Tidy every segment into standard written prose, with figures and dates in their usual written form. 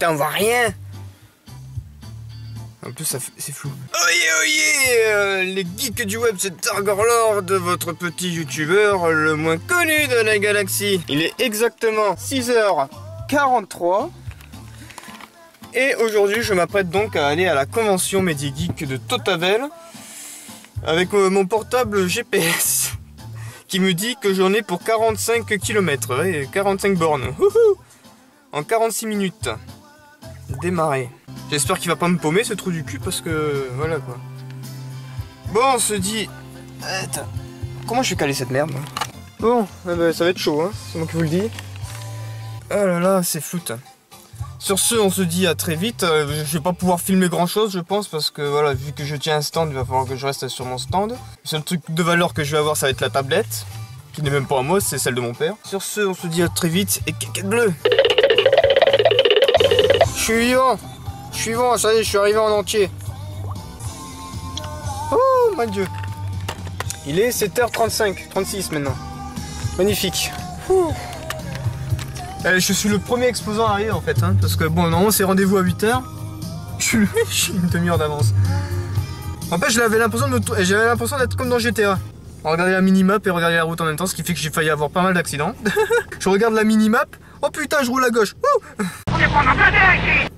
putain, on voit rien. En plus, c'est flou. Oyez, les geeks du web, c'est Dargorlord, votre petit youtubeur le moins connu de la galaxie. Il est exactement 6h43. Et aujourd'hui, je m'apprête donc à aller à la convention MediGeek de Totavel avec mon portable GPS qui me dit que j'en ai pour 45 km, ouais, 45 bornes. Wouhou, en 46 minutes. Démarrer. J'espère qu'il va pas me paumer ce trou du cul parce que voilà quoi. Bon, on se dit... Attends. Comment je vais caler cette merde? Bon, ça va être chaud, hein, c'est moi qui vous le dis. Oh là là, c'est floute. Sur ce, on se dit à très vite. Je vais pas pouvoir filmer grand chose, je pense, parce que voilà, vu que je tiens un stand, il va falloir que je reste sur mon stand. Le seul truc de valeur que je vais avoir, ça va être la tablette, qui n'est même pas à moi, c'est celle de mon père. Sur ce, on se dit à très vite et caquette bleue. Je suis vivant. Je suis vivant, ça y est, je suis arrivé en entier. Oh mon dieu. Il est 7h35, 36 maintenant. Magnifique. Ouh. Je suis le premier exposant à arriver en fait, hein, parce que bon, normalement c'est rendez-vous à 8h. Je suis une demi-heure d'avance. En fait, j'avais l'impression d'être comme dans GTA. Regarder la minimap et regarder la route en même temps, ce qui fait que j'ai failli avoir pas mal d'accidents. Je regarde la minimap. Oh putain, je roule à gauche.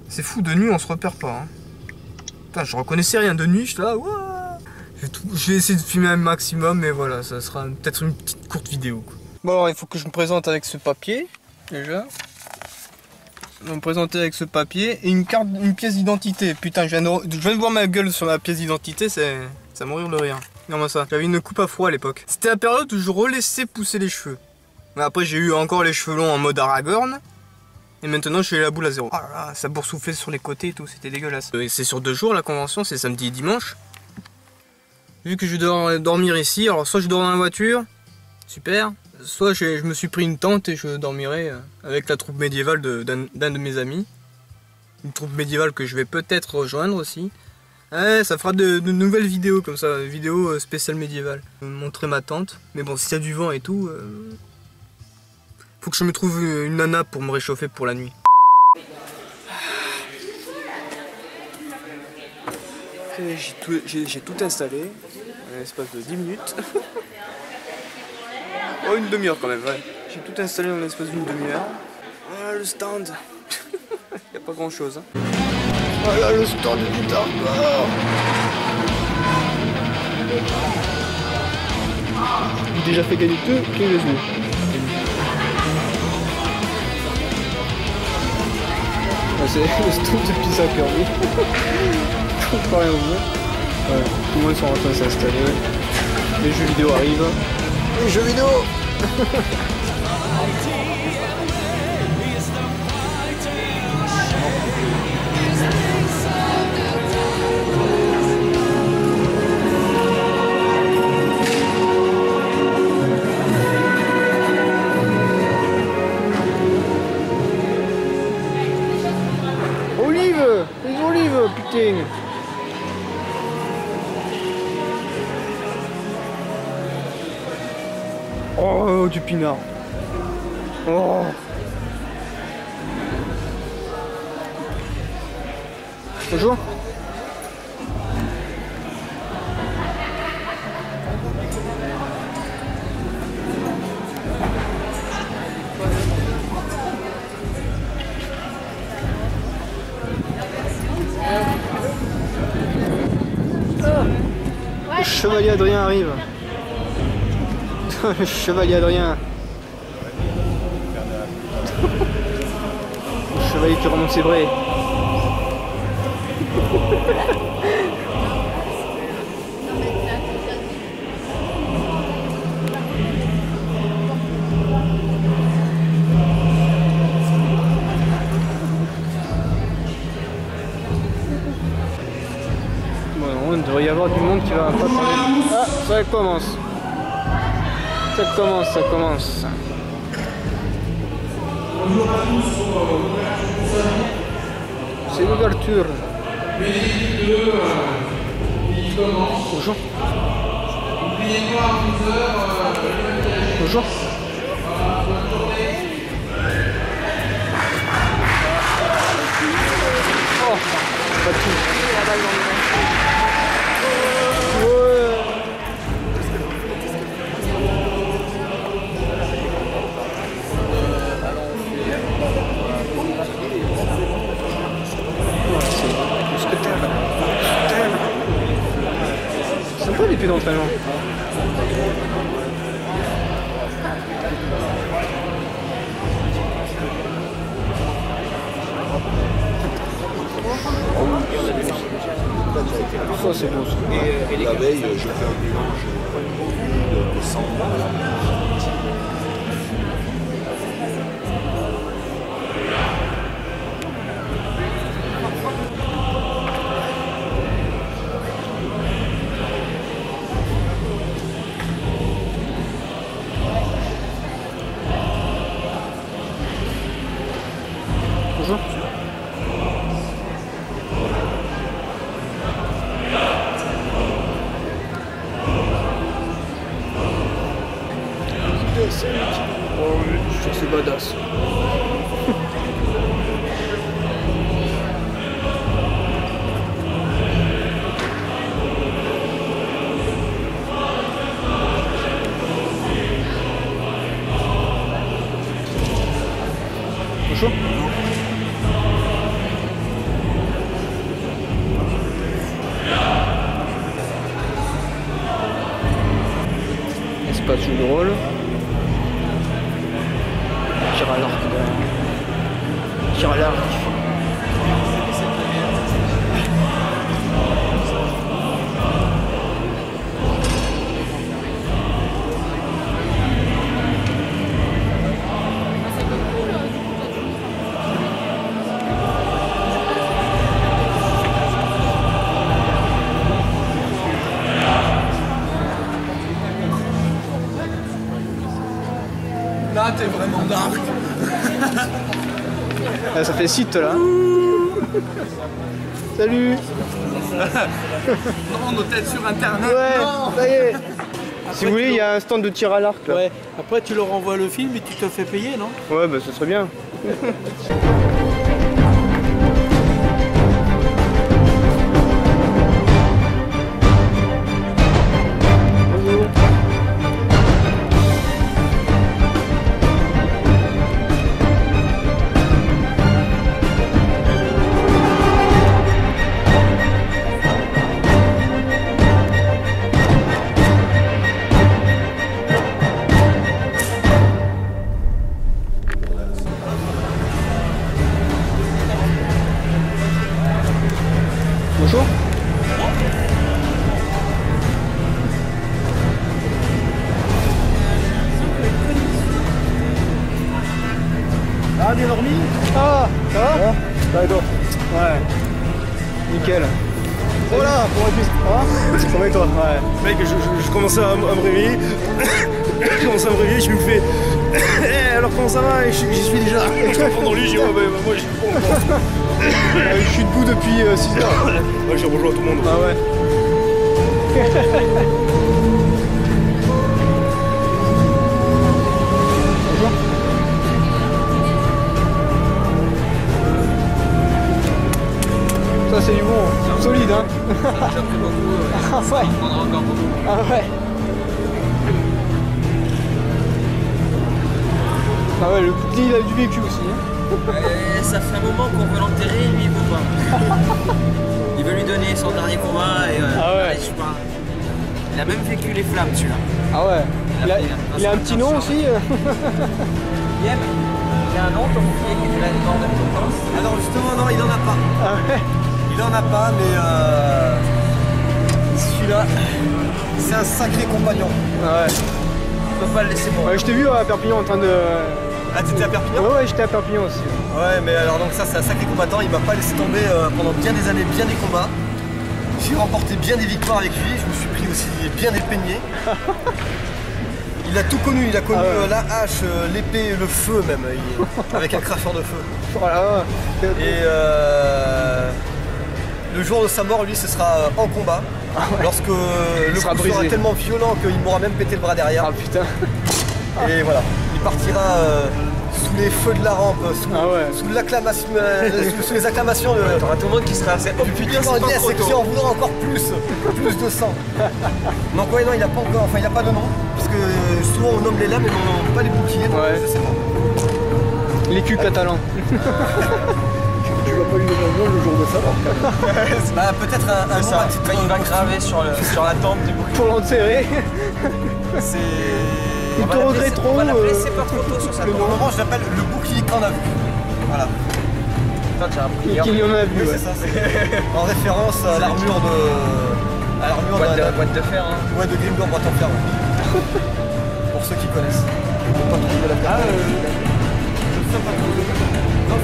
C'est fou, de nuit on se repère pas. Hein. Putain, je reconnaissais rien de nuit, je suis là. Ouah. Je vais essayer de filmer un maximum, mais voilà, ça sera peut-être une petite courte vidéo. Quoi. Bon, alors, il faut que je me présente avec ce papier. Déjà, je vais me présenter avec ce papier et une pièce d'identité. Putain, je viens de voir ma gueule sur ma pièce d'identité, ça mourir de rire. Regarde-moi ça. J'avais une coupe afro à l'époque. C'était la période où je relaissais pousser les cheveux. Mais après, j'ai eu encore les cheveux longs en mode Aragorn. Et maintenant, je suis la boule à zéro. Oh là là, ça boursouflait sur les côtés et tout, c'était dégueulasse. C'est sur 2 jours la convention, c'est samedi et dimanche. Vu que je dois dormir ici, alors soit je dors dans la voiture, super. Soit je me suis pris une tente et je dormirai avec la troupe médiévale d'un de mes amis. Une troupe médiévale que je vais peut-être rejoindre aussi. Ouais, ça fera de nouvelles vidéos comme ça, vidéos spéciales médiévales. Montrer ma tente. Mais bon, s'il y a du vent et tout, faut que je me trouve une nana pour me réchauffer pour la nuit. J'ai tout installé en l'espace de 10 minutes. Oh, une demi-heure quand même, ouais. J'ai tout installé dans l'espace d'une demi-heure. Voilà le stand. Y a pas grand chose. Hein. Voilà le stand du Dargorlord. J'ai déjà fait gagner 2 clés de yeux. C'est le stand de Pizza Kirby. Je peux rien vous dire. Ouais, tout le monde sont en train de s'installer. Les jeux vidéo arrivent. Les jeux vidéo. Olive, les olives, putain. Oh, du pinard. Oh. Bonjour. Le chevalier Adrien arrive. Le chevalier Adrien. Le chevalier qui remonte ses brais. Bon, il devrait y avoir du monde qui va pas parler. Ah, ça commence. Ça commence. C'est l'ouverture. Bonjour. Bonjour. Oh, pas de tout. La balle dans le nez. C'est sympa l'épée d'entraînement. Ça c'est beau ça. Et la veille, je fais un mélange de sang. Bonjour. Oh oui, ça c'est badass. Bonjour. Espace jeu de rôle. Tir à l'arc. Tir à l'arc. Là, t'es vraiment dark. Ah, ça fait site là. Salut. Non, nos têtes sur internet. Ouais, Non. ça y est. Après, Si vous voulez, il y a un stand de tir à l'arc là. Ouais. Après, tu leur envoies le film et tu te fais payer, non? Ouais, bah ce serait bien. Bonjour. Ah, bien dormi? Ah, ça va? Ouais, toi. Ouais. Nickel. Voilà, pour être Ça va et toi? Ouais. Mec, je commençais à me réveiller. Je commençais à me réveiller, je me fais. Eh, alors comment ça va? Et j'y suis déjà. Je t'entends dans le lit, j'ai dit, ouais, bah, moi j'y suis pas encore. Je suis debout depuis 6 heures. Ouais, j'ai rejoint tout le monde. Ah ouais. Bonjour. Ça c'est du bon, solide hein. J'ai appris beaucoup. Ah ouais. Ça en prendra encore beaucoup. Ah ouais. Ah ouais, le petit il a du vécu aussi. Hein. Ça fait un moment qu'on veut l'enterrer, lui il veut pas. Il veut lui donner son dernier combat et Ah ouais. je sais pas. Il a même vécu les flammes celui-là. Ah ouais. Il a un petit nom aussi. Il a un nom, ton fille qui fait la demande de compétence. Ah non, justement, non, il en a pas. Ah ouais. Il en a pas, mais celui-là, c'est un sacré compagnon. Ah ouais. On peut pas le laisser mourir. Ouais, je t'ai vu à Perpignan en train de... Ah, t'étais à Perpignan? Ouais, j'étais à Perpignan aussi. Ouais, mais alors donc ça, c'est un sacré combattant. Il m'a pas laissé tomber pendant bien des années, bien des combats. J'ai remporté bien des victoires avec lui. Je me suis pris aussi bien des peignets. Il a tout connu. Il a connu la hache, l'épée, le feu même, avec un cracheur de feu. Voilà. Et le jour de sa mort, lui, ce sera en combat. Lorsque le sera coup sera brisé. tellement violent qu'il m'aura même pété le bras derrière. Ah putain. Et voilà, il partira sous les feux de la rampe, sous l'acclamation, sous les acclamations de. T'auras tout le monde qui sera assez. Oh putain, c'est pas et qui en voudra encore plus de sang. Donc ouais, non, il a pas encore, enfin il a pas de nom, parce que souvent on nomme les lames mais on nomme pas les boucliers. Donc je sais pas. L'écu catalan. Tu vas pas lui donner un nom le jour de ça. Bah peut-être un nom à titre. Il va graver sur la tempe du bouclier. Pour l'enterrer. C'est. Il te regrette trop. On va l'appeler c'est pas trop tôt sur sa Le tempe. moment je l'appelle le bouclier qu'on a vu. Voilà. Putain, tu as appris. Qu'il y en a vu. Oui, c'est ça, en référence à l'armure de. À l'armure boîte de fer. Hein. Ouais, de Grimgor boîte en fer. Ouais. Pour ceux qui connaissent. Pour pas trop de la fer. Non,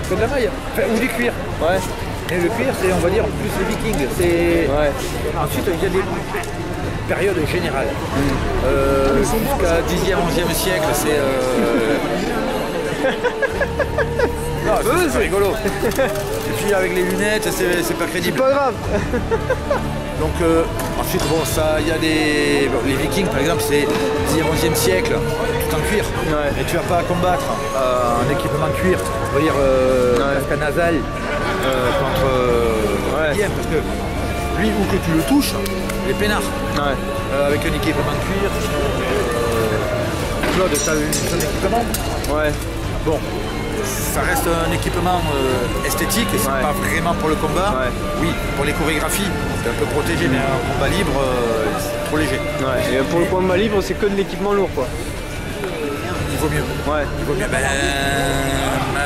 c'est de la maille, enfin, ou du cuir. Ouais. Et le cuir, c'est, on va dire, plus les vikings. C'est... Ouais. Ensuite, il y a des périodes générales. Jusqu'à 10e, 11e siècle, c'est... Non, c'est rigolo. Et puis avec les lunettes, c'est pas crédible. Pas grave. Donc ensuite, bon, ça, il y a des... Bon, les vikings, par exemple, c'est 10e, 11e siècle, tout en cuir. Ouais. Et tu vas pas combattre en équipement cuir, on va dire casque nasal contre Guillaume, parce que lui, où que tu le touches, il est peinard. Ouais. Avec un équipement cuir, Claude, tu as un équipement. Ouais. Bon, ça reste un équipement esthétique et c'est pas vraiment pour le combat. Ouais. Oui, pour les chorégraphies, c'est un peu protégé, mais un combat libre, c'est trop léger. Ouais. Et pour le combat libre, c'est que de l'équipement lourd, quoi. Il vaut mieux. Ouais. Il vaut mieux. Ben,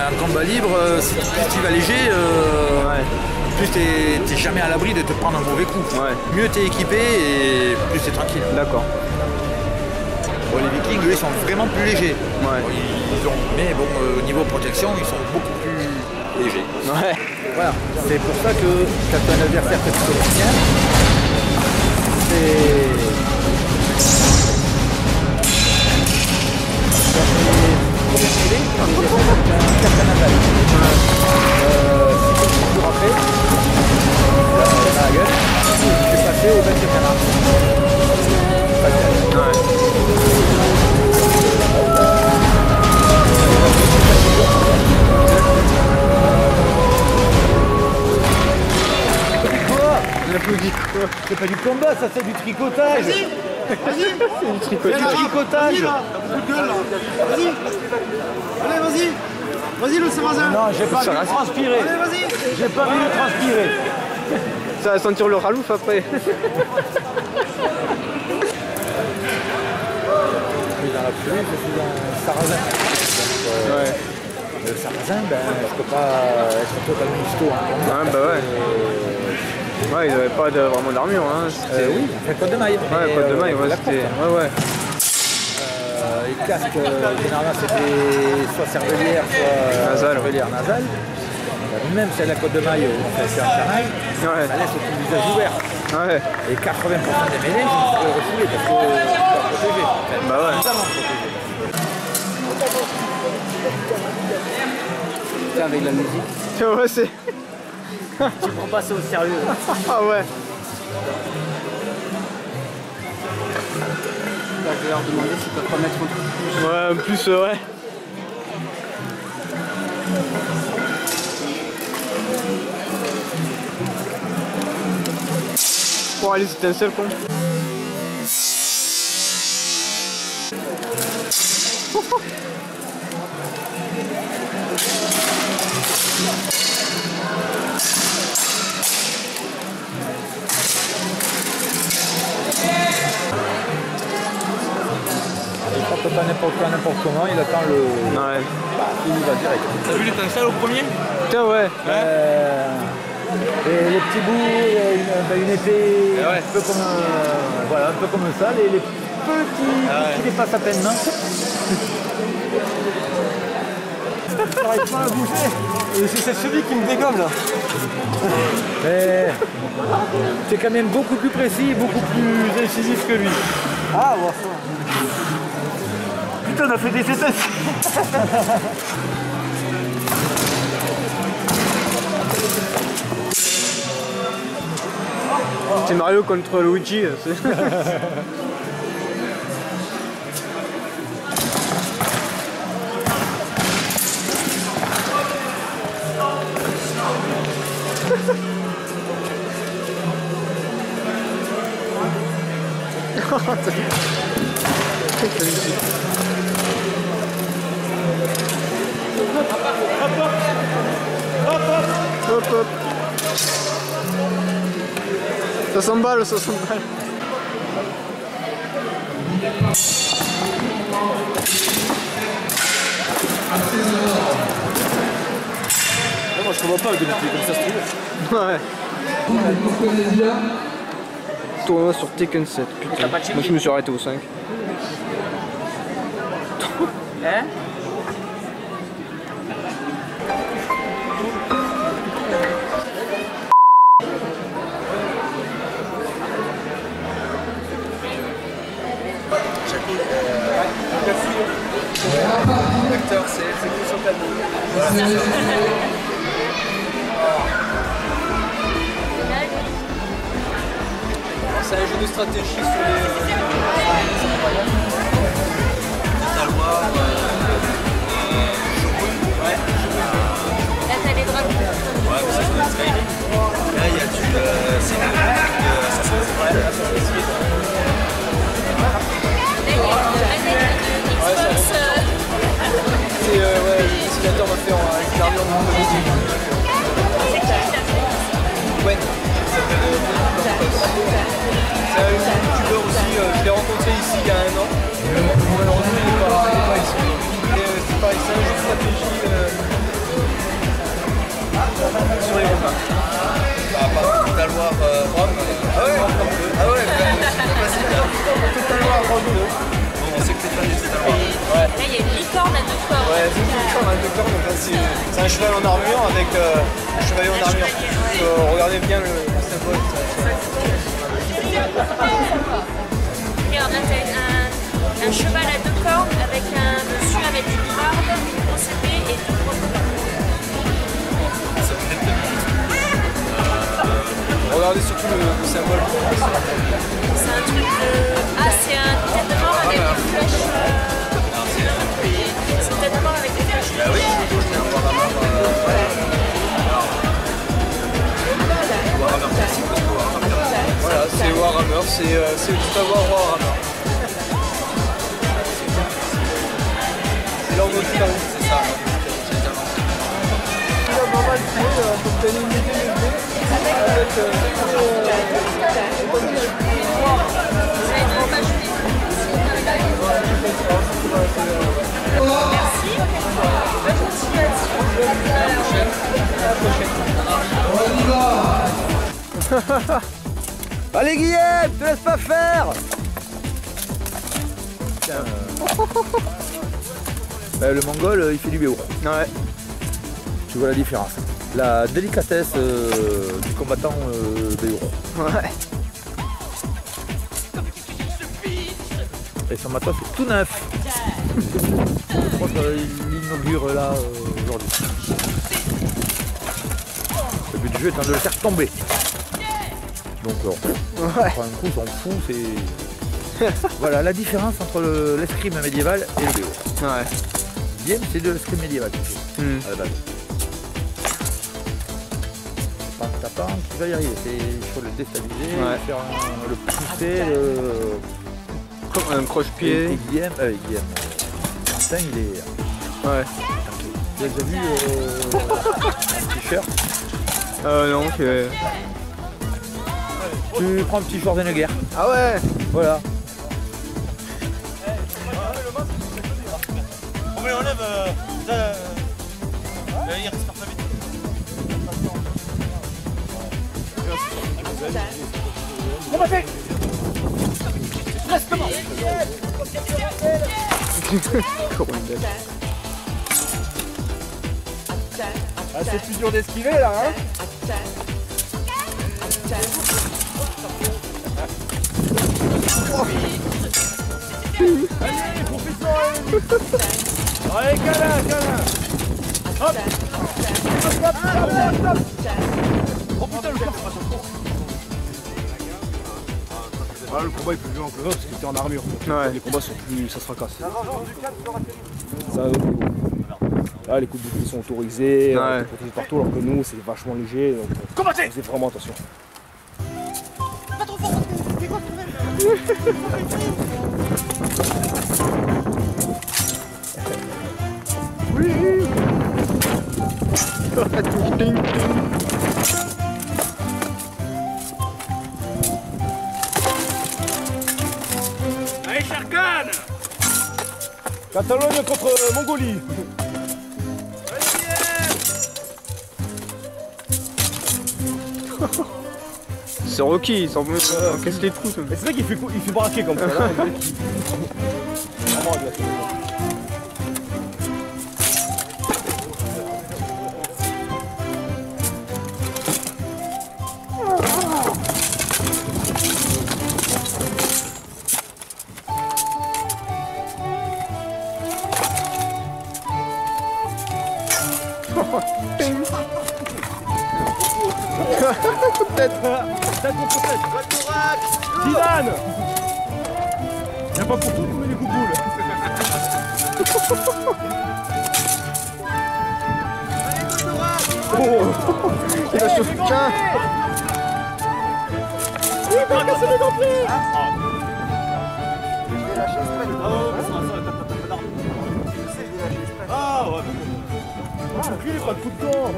un combat libre, si plus tu vas léger, plus t'es jamais à l'abri de te prendre un mauvais coup. Ouais. Mieux t'es équipé et plus t'es tranquille. D'accord. Bon, les vikings, eux, ils sont vraiment plus légers. Ouais. Bon, mais bon, au niveau protection, ils sont beaucoup plus légers. Ouais. Voilà. C'est pour ça que quand tu as un adversaire que tu connais bien, au maître de canard. C'est pas du combat, ça c'est du tricotage. C'est du tricotage. Du tricotage. Vas-y. Allez, vas-y. Vas-y, le sarrasin. Non, j'ai pas vu le transpirer. Allez, vas-y. J'ai pas vu le transpirer. Ça va sentir le ralouf après. Dans l'absolu, je suis un sarrasin. Donc, le sarrasin, ben, je peux pas être totalement histo. Ouais, bah ouais. Ouais, ils avaient pas vraiment d'armure, hein. Oui, c'est code de maille. Ouais, code de maille, ouais, c'était. Ouais. Les casques, généralement, c'était soit cervelière, soit cervelière nasale. Même si elle a la côte de maille, on fait un canal, ça laisse tout le visage ouvert. Ouais. Et 80% des mêlées, je me suis refoulé parce que je suis pas protégé. Bah ouais. Tiens, avec la musique. Ouais, c'est. Tu prends pas ça au sérieux. Ah ouais. Là, je vais leur demander s'ils peuvent pas mettre un truc plus. Ouais, en plus, ouais. Bon, allez, c'était un seul con. Il frappe pas n'importe quand, n'importe comment, il attend le. Ouais. Il y va direct. T'as vu l'étincelle au premier? Putain, ouais. Et les petits bouts, une épée, un peu comme, voilà, un peu comme ça, les petits qui dépassent à peine, non? J'arrive pas à bouger. Et c'est cette cheville qui me dégomme là. Mais c'est quand même beaucoup plus précis, beaucoup plus incisif que lui. Ah, bon, ça. Putain, on a fait des essais. C'est Mario contre Luigi. Hop hop. 60 balles, 60 balles. Moi je comprends pas avec des petits comme ça se trouve. Ouais. Tournoi sur Tekken 7, putain. Moi je me suis arrêté au 5. Hein? L'acteur, c'est tout son cadeau. C'est un jeu de stratégie sur les... Là, t'as les dragons. Ouais, mais ça c'est le Skyrim. Là, il y a du. C'est une réplique de Assassin's Creed. Là, il y a une manette de Xbox. C'est ouais, le dessinateur m'a fait avec l'armure de mon musique. C'est qui qui t'a fait? Ouais, ça s'appelle c'est un youtubeur aussi, je l'ai rencontré ici il y a 1 an. Malheureusement il n'est pas ici. C'est pareil, c'est un jeu de stratégie sur les Romains. Total War Rome. Ah ouais, c'est classique. Total War Rome 2. Bon, on sait que t'es fan du Total War. Là, il y a une licorne à 2 corps. Ouais, c'est une licorne à 2 corps, donc c'est un cheval en armure avec un chevalier en armure. Regardez bien le symbole. Regarde, là, t'as un cheval à 2 cornes avec un dessus avec une barbe, une grosse épée et 2 gros cornes. Regardez surtout le symbole. C'est un truc de... Ah, c'est un tête de mort avec des flèches... C'est une tête de mort avec des flèches. Bah oui, c'est un Warhammer. Warhammer classique parce que Warhammer. Voilà, c'est Warhammer, c'est tout à voir Warhammer. C'est l'ordre de Titan. C'est ça. Il y a pas mal de choses, pour donner une idée avec Merci. Bonne continuation. À la prochaine. Allez Guillaume, te laisse pas faire. Le mongol, il fait du BO. Ouais. Tu vois la différence. La délicatesse du combattant BO. Ouais. Et son matos c'est tout neuf. Je crois qu'il l'inaugure là aujourd'hui. Le but du jeu étant de le faire tomber. Donc Ouais. prend un coup, s'en fout, c'est. Voilà la différence entre l'escrime médiéval et le BO. Ouais. Bien, c'est de l'escrime médiéval à la base. C'est pas un tapant qui va y arriver, il faut le déstabiliser, faire le pousser, Comme un croche-pied. Et Guillaume, Martin il est. Ouais. Vous avez déjà vu un t-shirt? Non, que... Tu prends un petit Schwarzenegger. Ah ouais. Voilà. Mais on lève. Il reste pas vite. Combattez. Reste comment. Ah, c'est plus dur d'esquiver là, hein. Allez, professeur. Allez, câlin. Hop. Stop. Oh putain, le corps. Ah, le combat est plus violent que l'autre parce qu'il était en armure. Ouais. Les combats sont plus. Ça se fracasse. Ça, là, les coups de bouclier sont autorisés, ouais. Protégés partout, alors que nous, c'est vachement léger. Donc, combattez! Faites vraiment attention. Pas trop fort, c'est quoi oui! Allez, Sharkan! Catalogne contre Mongolie. C'est Rocky, il s'en casse les trous. C'est vrai qu'il fait braquer comme ça. Là, Tête contre tête. Dylan. Y'a pas pour tout les coups de boule. Oh, il a chauffé qu'un. Il va casser les dentelés. Ah ouais. Enculé, pas de coup de temps.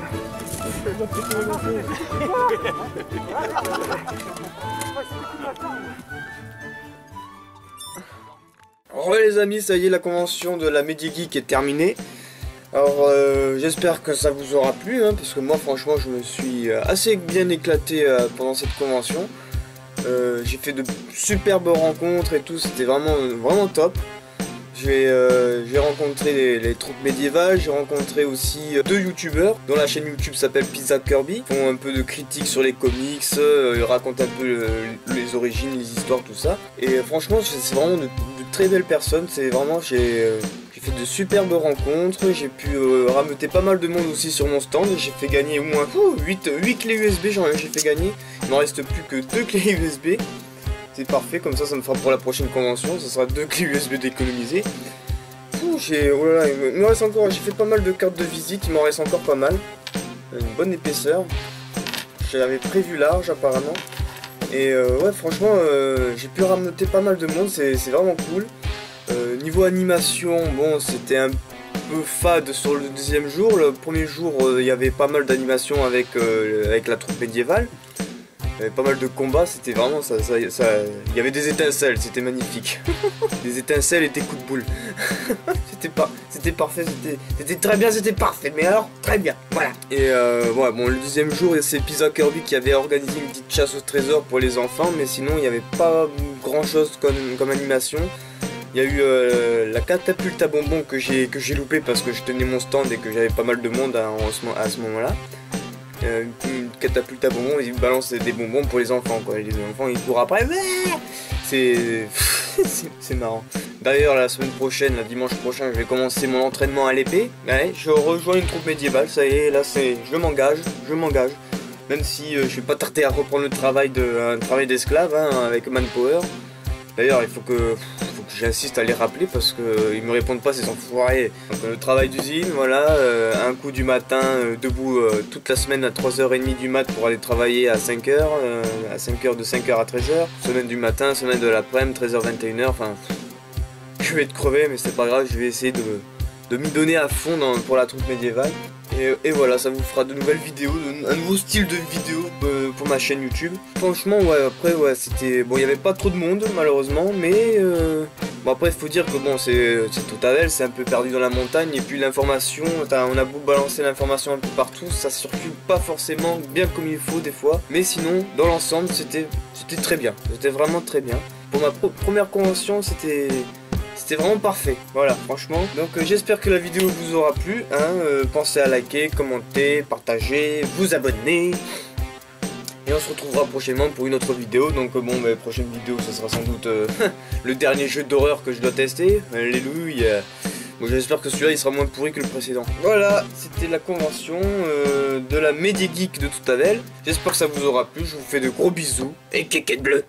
Ouais les amis, ça y est, la convention de la Medigeek est terminée. Alors j'espère que ça vous aura plu, hein, parce que moi franchement je me suis assez bien éclaté pendant cette convention. J'ai fait de superbes rencontres et tout, c'était vraiment top. J'ai rencontré les troupes médiévales, j'ai rencontré aussi 2 youtubeurs dont la chaîne YouTube s'appelle Pizza Kirby. Ils font un peu de critiques sur les comics, ils racontent un peu les origines, les histoires, tout ça. Et franchement c'est vraiment de très belles personnes, c'est vraiment j'ai fait de superbes rencontres, j'ai pu rameuter pas mal de monde aussi sur mon stand, j'ai fait gagner au moins 8 clés USB, j'ai fait gagner, il m'en reste plus que 2 clés USB. C'est parfait, comme ça me fera pour la prochaine convention, ça sera 2 clés USB d'économiser. Oh là là, il me reste encore, j'ai fait pas mal de cartes de visite, il m'en reste encore pas mal. Une bonne épaisseur. J'avais prévu large apparemment. Et ouais franchement j'ai pu rameuter pas mal de monde, c'est vraiment cool. Niveau animation, bon c'était un peu fade sur le deuxième jour. Le premier jour il y avait pas mal d'animations avec la troupe médiévale. Il y avait pas mal de combats, c'était vraiment ça, il y avait des étincelles, c'était magnifique. Des étincelles et des coups de boule. C'était parfait, c'était très bien, c'était parfait, mais alors très bien, voilà. Et ouais, bon, le deuxième jour, c'est Pizza Kirby qui avait organisé une petite chasse au trésor pour les enfants, mais sinon il n'y avait pas grand chose comme animation. Il y a eu la catapulte à bonbons que j'ai loupé parce que je tenais mon stand et que j'avais pas mal de monde à ce moment-là. Une catapulte à bonbons, ils balancent des bonbons pour les enfants quoi. Et les enfants ils courent après. C'est marrant. D'ailleurs la semaine prochaine, le dimanche prochain, je vais commencer mon entraînement à l'épée. Ouais, je rejoins une troupe médiévale, ça y est, là je m'engage. Même si je vais pas tarder à reprendre un travail d'esclave hein, avec Manpower. D'ailleurs il faut que j'insiste à les rappeler parce qu'ils me répondent pas ces enfoirés. Donc le travail d'usine, voilà, un coup du matin, debout toute la semaine à 3h30 du mat pour aller travailler à 5h, de 5h à 13h. Semaine du matin, semaine de l'après-midi, 13h, 21h, enfin... Je vais être crevé mais c'est pas grave, je vais essayer de m'y donner à fond pour la troupe médiévale. Et Et voilà, ça vous fera de nouvelles vidéos, un nouveau style de vidéo pour ma chaîne YouTube. Franchement, ouais, après, ouais, c'était... Bon, il n'y avait pas trop de monde, malheureusement, mais... Bon, après, il faut dire que bon, c'est Tautavel, c'est un peu perdu dans la montagne, et puis l'information, on a beau balancer l'information un peu partout, ça circule pas forcément bien comme il faut des fois, mais sinon, dans l'ensemble, c'était très bien, c'était vraiment très bien. Pour ma première convention, c'était vraiment parfait, voilà, franchement. Donc j'espère que la vidéo vous aura plu, hein. Pensez à liker, commenter, partager, vous abonner. Et on se retrouvera prochainement pour une autre vidéo. Donc bon, prochaine vidéo, ça sera sans doute le dernier jeu d'horreur que je dois tester. Alléluia. Bon, j'espère que celui-là, il sera moins pourri que le précédent. Voilà, c'était la convention de la Médiégeek de Tautavel. J'espère que ça vous aura plu, je vous fais de gros bisous. Et kékette bleu.